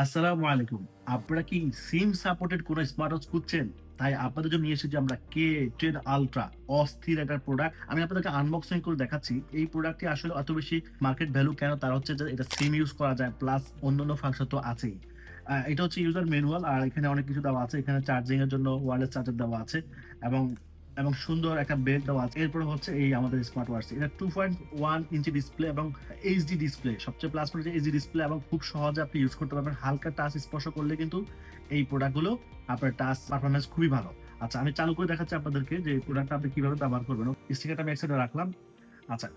আসসালামু আলাইকুম। আপনারা কি সিম সাপোর্টেড কোন স্মার্ট ওয়াচ খুঁজছেন? তাই আপনাদের জন্য নিয়ে এসেছি আমরা K10 আল্ট্রা। অস্থির একটা প্রোডাক্ট। আমি আপনাদেরকে আনবক্সিং করে দেখাচ্ছি। এই প্রোডাক্টটি আসলে অত বেশি মার্কেট ভ্যালু কেন? তার হচ্ছে যে এটা সিম ইউজ করা যায় প্লাস অন্যান্য ফাংশন তো আছেই। এটা হচ্ছে ইউজার ম্যানুয়াল আর এখানে অনেক কিছু দেওয়া আছে। এখানে চার্জিং এর জন্য ওয়্যারলেস চার্জার দেওয়া আছে এবং সুন্দর একটা বেল্ট দেওয়া আছে। এরপরে হচ্ছে এই আমাদের স্মার্ট ওয়াচ। এটা 2.1 ইঞ্চি ডিসপ্লে এবং এইচডি ডিসপ্লে। সবচেয়ে প্লাস পয়েন্ট হচ্ছে এইচডি ডিসপ্লে এবং খুব সহজে আপনি ইউজ করতে পারবেন। হালকা টাচ স্পর্শ করলে কিন্তু এই প্রোডাক্ট গুলো আপনার টাচ পারফরম্যান্স খুবই ভালো। আচ্ছা, আমি চালু করে দেখাচ্ছি আপনাদেরকে যে এই প্রোডাক্টটা আপনি কিভাবে ব্যবহার করবেন। স্টিকারটা আমি এক সাইডে রাখলাম। আচ্ছা,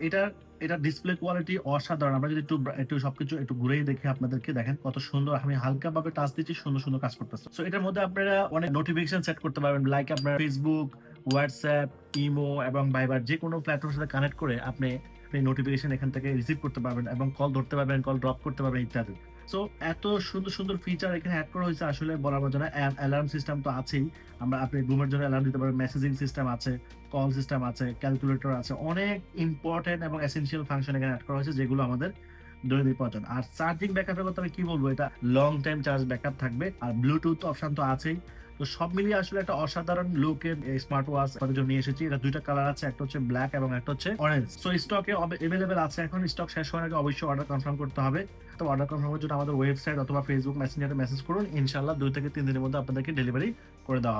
এটা ডিসপ্লে কোয়ালিটি অসাধারণ। আমরা যদি একটু সবকিছু একটু ঘুরেই দেখি আপনাদেরকে, দেখেন কত সুন্দর। আমি হালকাভাবে টাচ দিচ্ছি, সুন্দর কাজ করতেছে। সো এটার মধ্যে আপনারা অনেক নোটিফিকেশন সেট করতে পারবেন। লাইক আপনার Facebook, WhatsApp, ইমো এবং ভাইবার যেকোনো প্ল্যাটফর্মের সাথে কানেক্ট করে আপনি নোটিফিকেশন এখান থেকে রিসিভ করতে পারবেন এবং কল ধরতে পারবেন, কল ড্রপ করতে পারবেন ইত্যাদি। সো এত সুন্দর ফিচার এখানে এড করা হয়েছে আসলে বলার মতো না। অ্যালার্ম সিস্টেম তো আছেই। আপনি ঘুমের জন্য অ্যালার্ম দিতে পারবেন। মেসেজিং সিস্টেম আছে, কল সিস্টেম আছে, ক্যালকুলেটর আছে। অনেক ইম্পোর্টেন্ট এবং এসেনশিয়াল ফাংশন এখানে এড করা হয়েছে যেগুলো আমাদের দৈনিক প্রয়োজন। আর চার্জিং ব্যাকআপের কথা আমি কি বলবো, এটা লং টাইম চার্জ ব্যাকআপ থাকবে আর ব্লুটুথ অপশন তো আছেই। তো সব মিলিয়ে আসলে একটা অসাধারণ লুকের স্মার্ট ওয়াচ আপনাদের জন্য নিয়ে এসেছি। এটা ২ টা কালার আছে। একটা হচ্ছে ব্ল্যাক এবং একটা হচ্ছে অরেঞ্জ। সো স্টকে এভেইলেবল আছে এখন। স্টক শেষ হওয়ার আগে অবশ্যই অর্ডার কনফার্ম করতে হবে। তো অর্ডার কনফার্মের জন্য আমাদের ওয়েবসাইট অথবা Facebook মেসেঞ্জারে মেসেজ করুন। ইনশাআল্লাহ ২ থেকে ৩ দিনের মধ্যে আপনাদেরকে ডেলিভারি করে দেওয়া হবে।